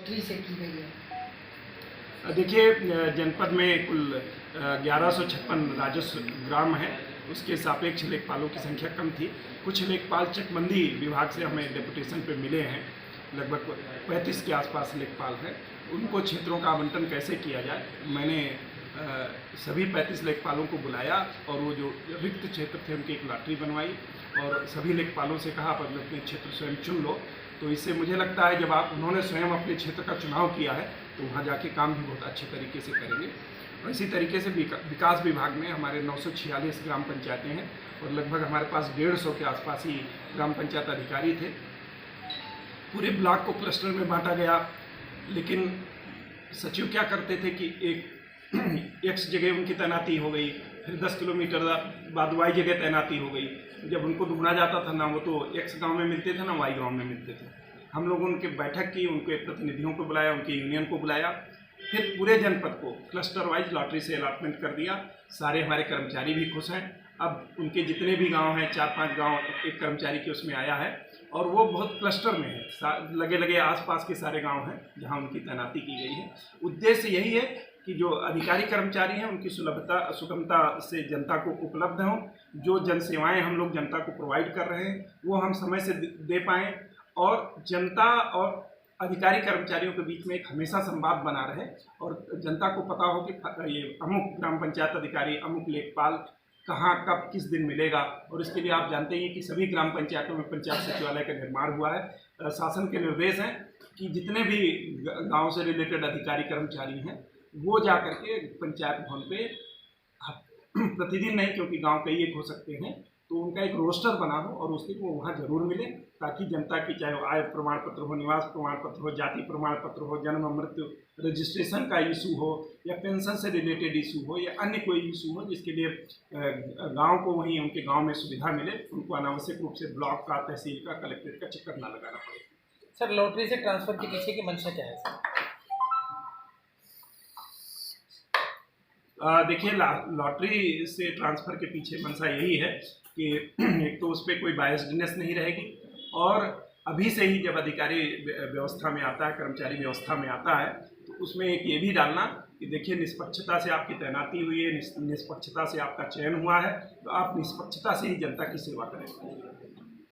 Lottery से की गई है? देखिए, जनपद में कुल 1156 राजस्व ग्राम है। उसके सापेक्ष लेखपालों की संख्या कम थी। कुछ लेखपाल चकबंदी विभाग से हमें डेपुटेशन पे मिले हैं, लगभग 35 के आसपास लेखपाल हैं। उनको क्षेत्रों का आवंटन कैसे किया जाए, मैंने सभी 35 लेखपालों को बुलाया और वो जो रिक्त क्षेत्र थे उनकी एक लॉटरी बनवाई और सभी लेखपालों से कहा आप अपने क्षेत्र स्वयं चुन लो। तो इससे मुझे लगता है जब उन्होंने स्वयं अपने क्षेत्र का चुनाव किया है तो वहाँ जाके काम भी बहुत अच्छे तरीके से करेंगे। और इसी तरीके से विकास विभाग में हमारे 946 ग्राम पंचायतें हैं और लगभग हमारे पास 150 के आसपास ही ग्राम पंचायत अधिकारी थे। पूरे ब्लॉक को क्लस्टर में बांटा गया, लेकिन सचिव क्या करते थे कि एक जगह उनकी तैनाती हो गई, फिर 10 किलोमीटर बाद वाई जगह तैनाती हो गई। जब उनको ढूंढा जाता था ना वो तो एक्स गांव में मिलते थे ना वाई गांव में मिलते थे। हम लोगों उनकी बैठक की, उनके प्रतिनिधियों को बुलाया, उनके यूनियन को बुलाया, फिर पूरे जनपद को क्लस्टर वाइज लॉटरी से अलॉटमेंट कर दिया। सारे हमारे कर्मचारी भी खुश हैं। अब उनके जितने भी गांव हैं, 4-5 गांव एक कर्मचारी के उसमें आया है और वो बहुत क्लस्टर में है, लगे लगे आसपास के सारे गांव हैं जहां उनकी तैनाती की गई है। उद्देश्य यही है कि जो अधिकारी कर्मचारी हैं उनकी सुगमता से जनता को उपलब्ध हों। जो जन सेवाएँ हम लोग जनता को प्रोवाइड कर रहे हैं वो हम समय से दे पाएँ और जनता और अधिकारी कर्मचारियों के बीच में एक हमेशा संवाद बना रहे और जनता को पता हो कि ये अमुक ग्राम पंचायत अधिकारी, अमुक लेखपाल कहाँ कब किस दिन मिलेगा। और इसके लिए आप जानते हैं कि सभी ग्राम पंचायतों में पंचायत सचिवालय का निर्माण हुआ है। शासन के निर्देश हैं कि जितने भी गांव से रिलेटेड अधिकारी कर्मचारी हैं वो जा करके पंचायत भवन पे प्रतिदिन नहीं, क्योंकि गांव कई एक हो सकते हैं, तो उनका एक रोस्टर बना हो और उसके वो वहाँ जरूर मिले, ताकि जनता की चाहे आय प्रमाण पत्र हो, निवास प्रमाण पत्र हो, जाति प्रमाण पत्र हो, जन्म मृत्यु रजिस्ट्रेशन का इशू हो या पेंशन से रिलेटेड इशू हो या अन्य कोई इशू हो जिसके लिए गांव को वहीं उनके गांव में सुविधा मिले, उनको अनावश्यक रूप से ब्लॉक का, तहसील का, कलेक्ट्रेट का चक्कर ना लगाना पड़े। सर, लॉटरी से ट्रांसफर के पीछे की मंशा क्या है सर? देखिए, लॉटरी से ट्रांसफ़र के पीछे मंशा यही है कि एक तो उस पर कोई बायस्डनेस नहीं रहेगी और अभी से ही जब अधिकारी व्यवस्था में आता है, कर्मचारी व्यवस्था में आता है, तो उसमें एक ये भी डालना कि देखिए निष्पक्षता से आपकी तैनाती हुई है, निष्पक्षता से आपका चयन हुआ है, तो आप निष्पक्षता से ही जनता की सेवा करें।